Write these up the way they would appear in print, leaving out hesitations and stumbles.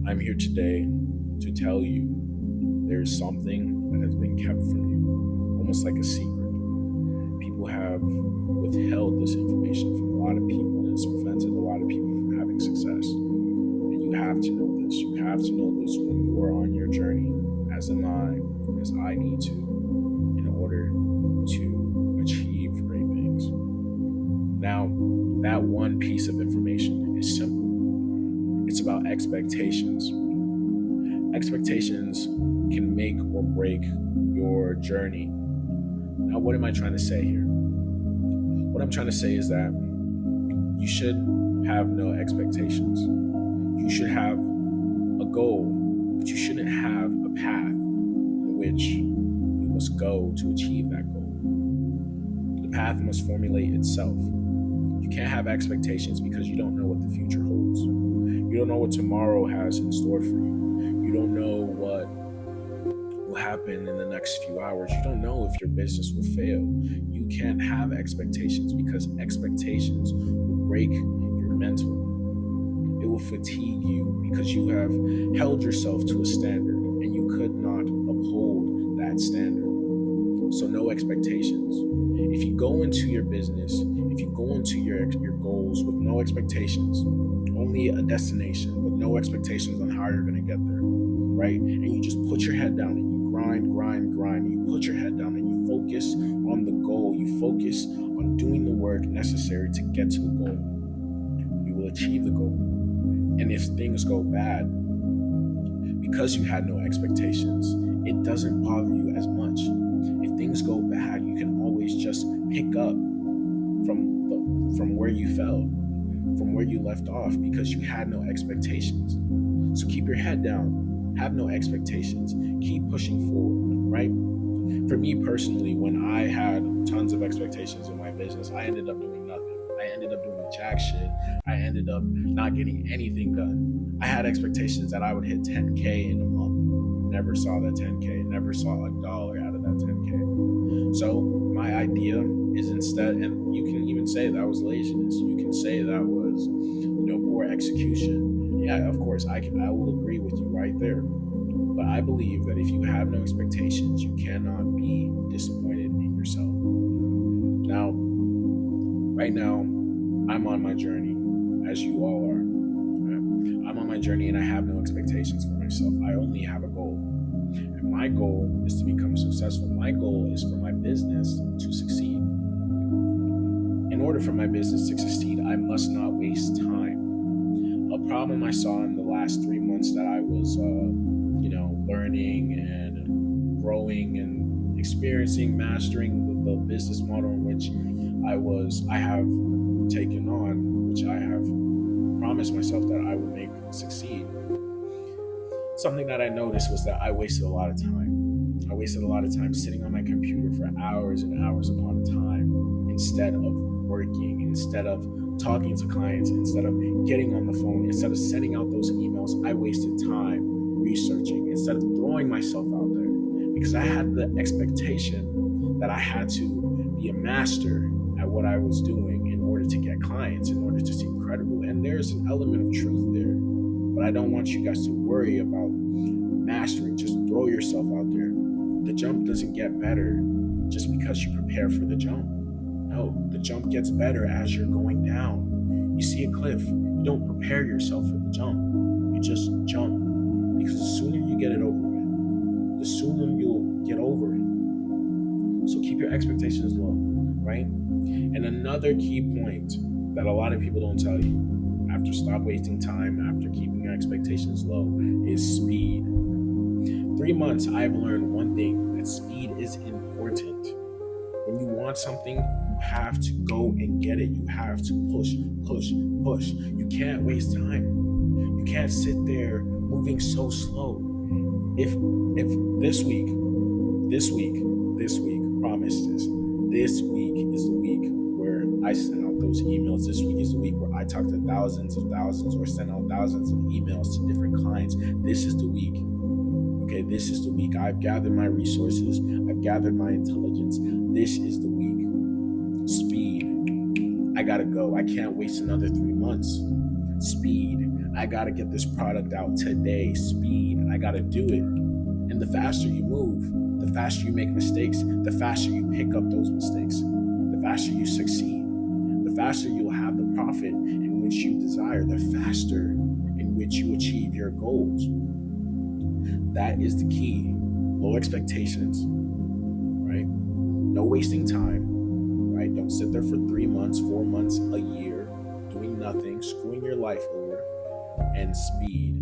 I'm here today to tell you there's something that has been kept from you, almost like a secret. People have withheld this information from a lot of people, and it's prevented a lot of people from having success. And you have to know this. You have to know this when you are on your journey, as I need to, in order to achieve great things. Now, that one piece of information is simple. It's about expectations. Expectations can make or break your journey. Now, what am I trying to say here? What I'm trying to say is that you should have no expectations. You should have a goal, but you shouldn't have a path in which you must go to achieve that goal. The path must formulate itself. You can't have expectations because you don't know what the future holds. You don't know what tomorrow has in store for you. You don't know what will happen in the next few hours. You don't know if your business will fail. You can't have expectations because expectations will break your mental. It will fatigue you because you have held yourself to a standard and you could not uphold that standard. So no expectations. If you go into your business, if you go into your goals with no expectations, only a destination with no expectations on how you're going to get there, right? And you just put your head down and you grind. You put your head down and you focus on the goal. You focus on doing the work necessary to get to the goal. You will achieve the goal. And if things go bad, because you had no expectations, it doesn't bother you as much. If things go bad, you can always just pick up from where you fell, from where you left off, because you had no expectations. So keep your head down, have no expectations, keep pushing forward, right? For me personally, when I had tons of expectations in my business, I ended up doing nothing. I ended up doing jack shit. I ended up not getting anything done. I had expectations that I would hit 10K in a month. Never saw that 10K, never saw $1 out of that 10K. So my idea is instead, and you can even say that was laziness. You can say that was, poor execution. Yeah, of course, I will agree with you right there. But I believe that if you have no expectations, you cannot be disappointed in yourself. Now, right now, I'm on my journey, as you all are. I'm on my journey and I have no expectations for myself. I only have a goal. And my goal is to become successful. My goal is for my business to succeed. In order for my business to succeed, I must not waste time. A problem I saw in the last 3 months that I was, learning and growing and experiencing, mastering the business model in which I have taken on, which I have promised myself that I would make succeed. Something that I noticed was that I wasted a lot of time. I wasted a lot of time sitting on my computer for hours and hours upon a time instead of working, instead of talking to clients, instead of getting on the phone, instead of sending out those emails. I wasted time researching instead of throwing myself out there because I had the expectation that I had to be a master at what I was doing in order to get clients, in order to seem credible. And there's an element of truth there, but I don't want you guys to worry about mastering. Just throw yourself out there. The jump doesn't get better just because you prepare for the jump. No, the jump gets better as you're going down. You see a cliff, you don't prepare yourself for the jump. You just jump. Because the sooner you get it over with, the sooner you'll get over it. So keep your expectations low, right? And another key point that a lot of people don't tell you after stop wasting time, after keeping your expectations low, is speed. 3 months, I've learned one thing, that speed is important. When you want something, you have to go and get it. You have to push. You can't waste time. You can't sit there moving so slow. If this week, promise this week is the week where I send out those emails. This week is the week where I talk to thousands or send out thousands of emails to different clients. This is the week. Okay, this is the week. I've gathered my resources. I've gathered my intelligence. This is the week. Speed. I gotta go. I can't waste another 3 months. Speed. I got to get this product out today. Speed. I got to do it. And the faster you move, the faster you make mistakes, the faster you pick up those mistakes, the faster you succeed, the faster you'll have the profit in which you desire, the faster in which you achieve your goals. That is the key. Low expectations, right? No wasting time, right? Don't sit there for 3 months, 4 months, a year, doing nothing, screwing your life over, and speed.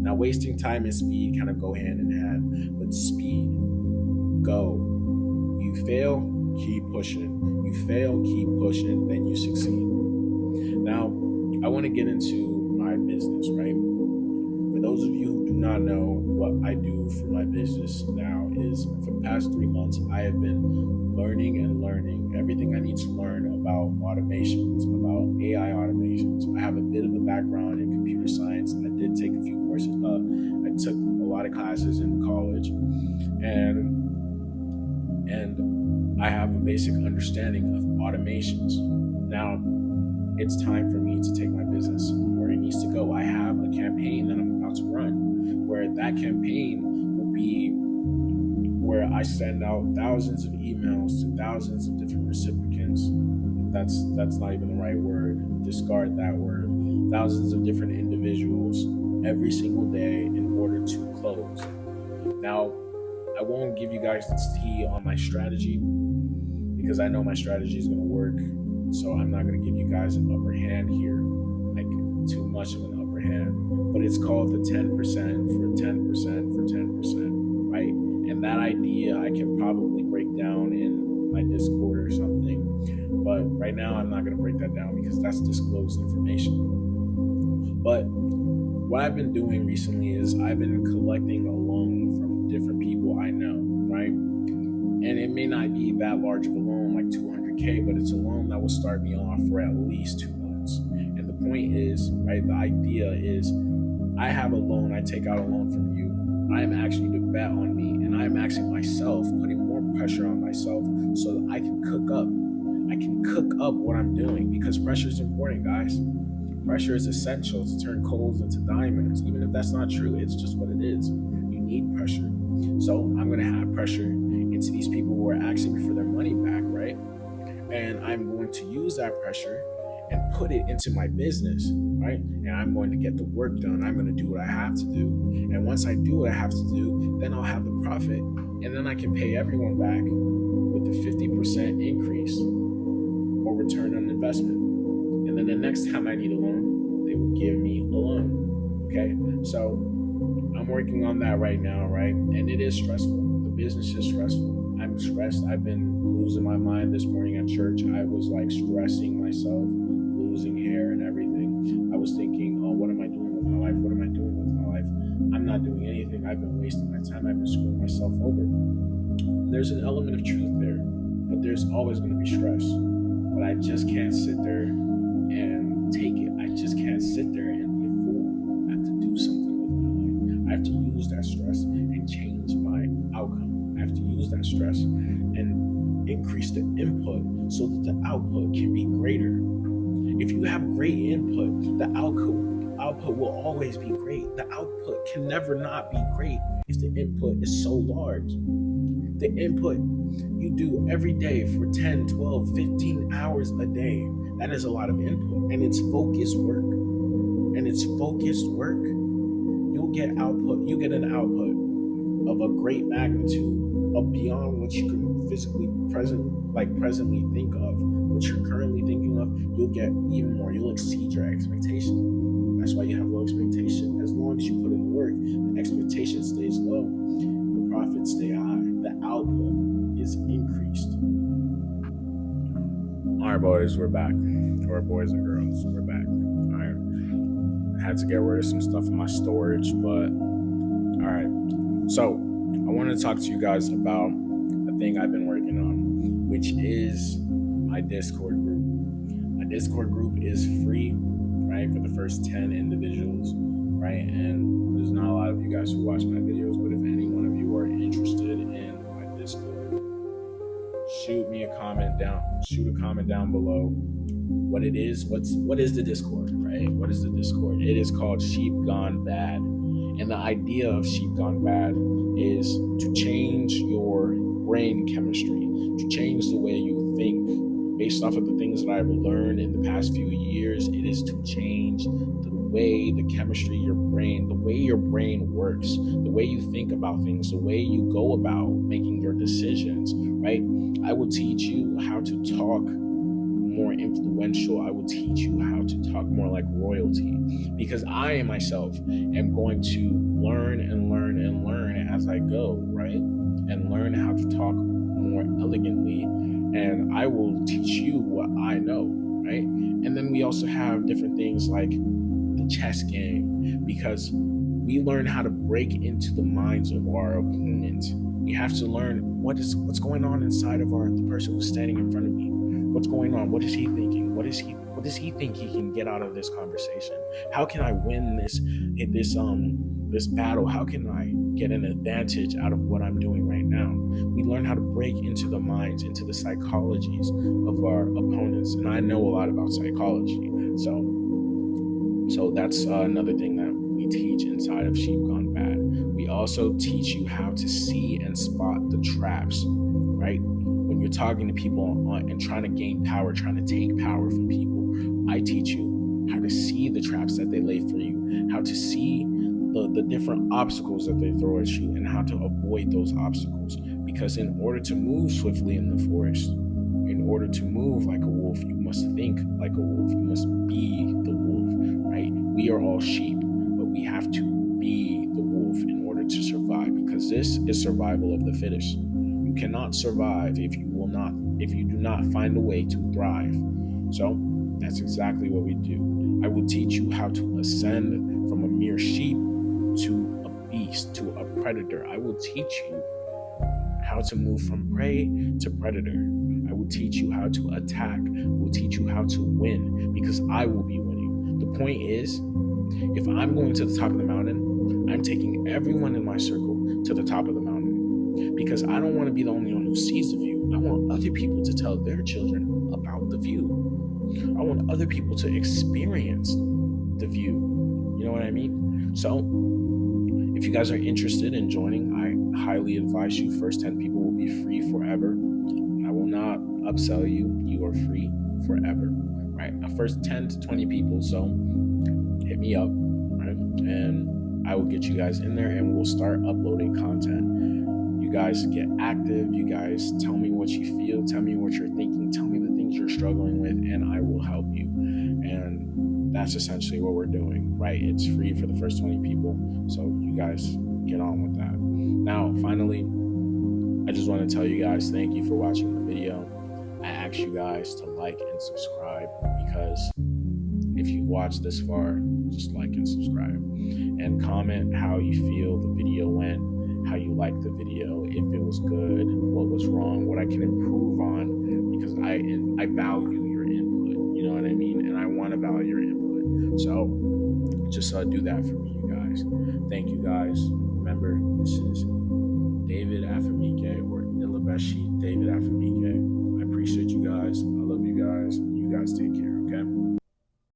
Now, wasting time and speed kind of go hand in hand, but speed, go. You fail, keep pushing. You fail, keep pushing, then you succeed. Now, I want to get into my business, right? For those of you who do not know what I do for my business now is for the past 3 months, I have been learning everything I need to learn about automations, about AI automations. I have a bit of a background in computer science. I did take a few courses. I took a lot of classes in college, and I have a basic understanding of automations. Now, it's time for me to take my business where it needs to go. I have a campaign that I'm about to run, where that campaign will be where I send out thousands of emails to thousands of different recipients. That's not even the right word. Discard that word. Thousands of different individuals every single day in order to close. Now, I won't give you guys the tea on my strategy because I know my strategy is going to work. So I'm not going to give you guys an upper hand here, like too much of an upper hand. But it's called the 10% for 10% for 10%, right? And that idea I can probably break down in my Discord or something. But right now I'm not going to break that down because that's disclosed information. But what I've been doing recently is I've been collecting a loan from different people I know, right? And it may not be that large of a loan, like $200K, but it's a loan that will start me off for at least 2 months. And the point is, right, the idea is I have a loan, I take out a loan from you. I am asking you to bet on me, and I am asking myself, putting more pressure on myself so that I can cook up. I can cook up what I'm doing because pressure is important, guys. Pressure is essential to turn coals into diamonds. Even if that's not true, it's just what it is. You need pressure. So I'm going to have pressure into these people who are asking me for their money back, right? And I'm going to use that pressure and put it into my business, right? And I'm going to get the work done. I'm going to do what I have to do. And once I do what I have to do, then I'll have the profit. And then I can pay everyone back with the 50% increase or return on investment. And then the next time I need a loan, they will give me a loan. Okay? So I'm working on that right now, right? And it is stressful. The business is stressful. I'm stressed. I've been losing my mind this morning at church. I was like stressing myself, losing hair and everything. I was thinking, oh, what am I doing with my life? What am I doing with my life? I'm not doing anything. I've been wasting my time. I've been screwing myself over. There's an element of truth there, but there's always going to be stress. But I just can't sit there and take it. I just can't sit there and be a fool. I have to do something with my life. I have to use that stress and change my outcome. I have to use that stress and increase the input so that the output can be greater. If you have great input, the output will always be great. The output can never not be great if the input is so large. The input you do every day for 10, 12, 15 hours a day, that is a lot of input. And it's focused work. You'll get an output of a great magnitude of beyond what you can physically presently think of, what you're currently thinking of. You'll get even more. You'll exceed your expectation. That's why you have low expectation. As long as you put in the work, the expectation stays low, the profits stay high, the output is increased. All right, boys, we're back. Or boys and girls, we're back. All right. I had to get rid of some stuff in my storage, but all right. So I want to talk to you guys about a thing I've been working on, which is my Discord group. My Discord group is free, right, for the first 10 individuals, right? And there's not a lot of you guys who watch my videos, but if any one of you are interested in my Discord, shoot a comment down below. what it is. What is the Discord, right? What is the Discord? It is called Sheep Gone Bad. And the idea of Sheep Gone Bad is to change your brain chemistry, to change the way you think. Based off of the things that I've learned in the past few years, it is to change the way, the chemistry, your brain, the way your brain works, the way you think about things, the way you go about making your decisions, right? I will teach you how to talk more influential. I will teach you how to talk more like royalty, because I myself am going to learn and learn and learn as I go, right? And learn how to talk more elegantly, and I will teach you what I know, right? And then we also have different things like the chess game, because we learn how to break into the minds of our opponent. We have to learn what's going on inside of the person who's standing in front of me. What's going on? What is he thinking? What does he think he can get out of this conversation? How can I win this battle? How can I get an advantage out of what I'm doing right now? We learn how to break into the minds, into the psychologies of our opponents. And I know a lot about psychology. So that's another thing that we teach inside of Sheep Gone Bad. We also teach you how to see and spot the traps, right? When you're talking to people and trying to gain power, trying to take power from people, I teach you how to see the traps that they lay for you, how to see the different obstacles that they throw at you, and how to avoid those obstacles. Because in order to move swiftly in the forest, in order to move like a wolf, you must think like a wolf. You must be the wolf, right? We are all sheep, but we have to be the wolf in order to survive, because this is survival of the fittest. You cannot survive if you do not find a way to thrive. So that's exactly what we do. I will teach you how to ascend from a mere sheep to a beast, to a predator. I will teach you how to move from prey to predator. I will teach you how to attack. I will teach you how to win, because I will be winning. The point is, if I'm going to the top of the mountain, I'm taking everyone in my circle to the top of the mountain, because I don't want to be the only one who sees the view. I want other people to tell their children about the view. I want other people to experience the view. You know what I mean? So if you guys are interested in joining, I highly advise you. First 10 people will be free forever. I will not upsell you. You are free forever, right? First 10 to 20 people. So hit me up, right? And I will get you guys in there, and we'll start uploading content. You guys get active. You guys tell me what you feel. Tell me what you're thinking. Tell me the things you're struggling with, and I will help you. And that's essentially what we're doing, right? It's free for the first 20 people. So you guys get on with that. Now, finally, I just want to tell you guys, thank you for watching the video. I ask you guys to like and subscribe, because if you've watched this far, just like and subscribe, and comment how you feel the video went, how you liked the video, if it was good, what was wrong, what I can improve on, because I value your input, you know what I mean? And I want to value your input. So just do that for me, you guys. Thank you guys. Remember, this is David Afamike, or Ilabeshi David Afamike. I appreciate you guys. I love you guys. You guys take care, okay?